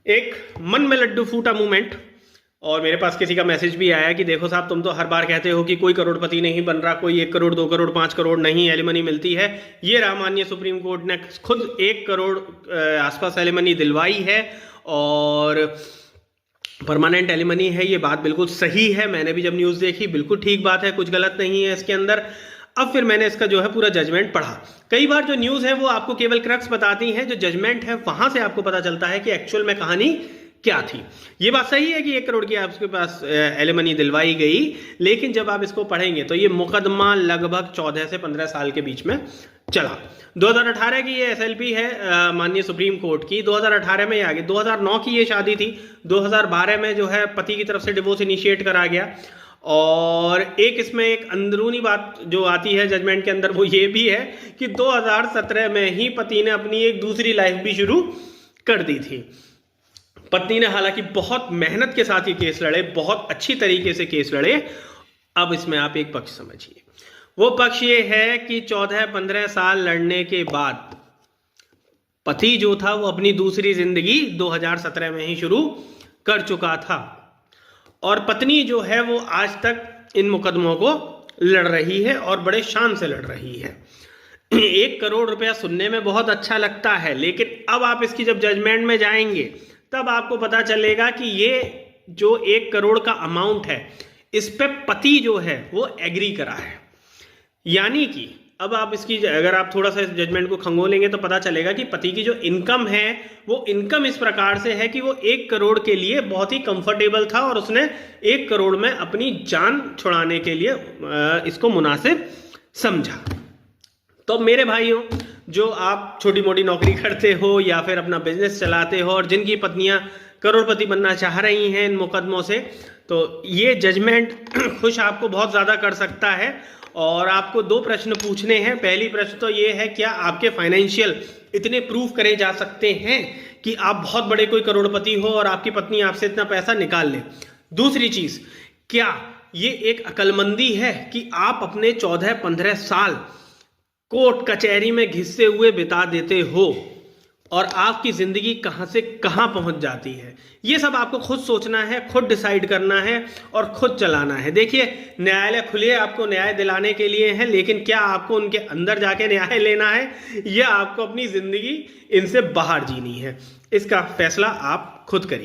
एक मन में लड्डू फूटा मूवमेंट। और मेरे पास किसी का मैसेज भी आया कि देखो साहब, तुम तो हर बार कहते हो कि कोई करोड़पति नहीं बन रहा, कोई 1 करोड़ 2 करोड़ 5 करोड़ नहीं एलिमनी मिलती है। ये रहा, माननीय सुप्रीम कोर्ट ने खुद 1 करोड़ आसपास एलिमनी दिलवाई है और परमानेंट एलिमनी है। ये बात बिल्कुल सही है, मैंने भी जब न्यूज़ देखी बिल्कुल ठीक बात है, कुछ गलत नहीं है इसके अंदर। अब फिर मैंने इसका जो है पूरा जजमेंट पढ़ा। कई बार जो न्यूज़ है वो आपको केवल क्रक्स बताती है, जो जजमेंट है वहां से आपको पता चलता है कि एक्चुअल में कहानी क्या थी। ये बात सही है कि 1 करोड़ की आपके पास एलिमनी दिलवाई गई, लेकिन जब आप इसको पढ़ेंगे तो ये मुकदमा लगभग 14 से 15 साल के बीच में चला। 2018 की ये एसएलपी है माननीय सुप्रीम कोर्ट की, 2018 में ये आ गई। 2009 की ये शादी थी, 2012 में जो है पति की तरफ से डिवोर्स इनिशिएट करा गया। और एक इसमें एक अंदरूनी बात जो आती है जजमेंट के अंदर, वो ये भी है कि 2017 में ही पति ने अपनी एक दूसरी लाइफ भी शुरू कर दी थी। पत्नी ने हालांकि बहुत मेहनत के साथ ये केस लड़े, बहुत अच्छी तरीके से केस लड़े। अब इसमें आप एक पक्ष समझिए, वो पक्ष ये है कि 14-15 साल लड़ने के बाद पति जो था वो अपनी दूसरी जिंदगी 2017 में ही शुरू कर चुका था और पत्नी जो है वो आज तक इन मुकदमों को लड़ रही है और बड़े शान से लड़ रही है। 1 करोड़ रुपया सुनने में बहुत अच्छा लगता है, लेकिन अब आप इसकी जब जजमेंट में जाएंगे तब आपको पता चलेगा कि ये जो 1 करोड़ का अमाउंट है, इस पे पति जो है वो एग्री करा है। यानी कि अब आप इसकी अगर आप थोड़ा सा इस जजमेंट को खंगोलेंगे तो पता चलेगा कि पति की जो इनकम है वो इनकम इस प्रकार से है कि वो 1 करोड़ के लिए बहुत ही कंफर्टेबल था और उसने 1 करोड़ में अपनी जान छुड़ाने के लिए इसको मुनासिब समझा। तो मेरे भाइयों, जो आप छोटी मोटी नौकरी करते हो या फिर अपना बिजनेस चलाते हो और जिनकी पत्नियां करोड़पति बनना चाह रही हैं इन मुकदमों से, तो ये जजमेंट खुश आपको बहुत ज़्यादा कर सकता है। और आपको 2 प्रश्न पूछने हैं। पहली प्रश्न तो ये है, क्या आपके फाइनेंशियल इतने प्रूफ करे जा सकते हैं कि आप बहुत बड़े कोई करोड़पति हो और आपकी पत्नी आपसे इतना पैसा निकाल ले। दूसरी चीज, क्या ये एक अक्लमंदी है कि आप अपने 14-15 साल कोर्ट कचहरी में घिसे हुए बिता देते हो और आपकी जिंदगी कहां से कहां पहुंच जाती है। ये सब आपको खुद सोचना है, खुद डिसाइड करना है और खुद चलाना है। देखिए, न्यायालय खुले आपको न्याय दिलाने के लिए है, लेकिन क्या आपको उनके अंदर जाके न्याय लेना है या आपको अपनी जिंदगी इनसे बाहर जीनी है, इसका फैसला आप खुद करिए।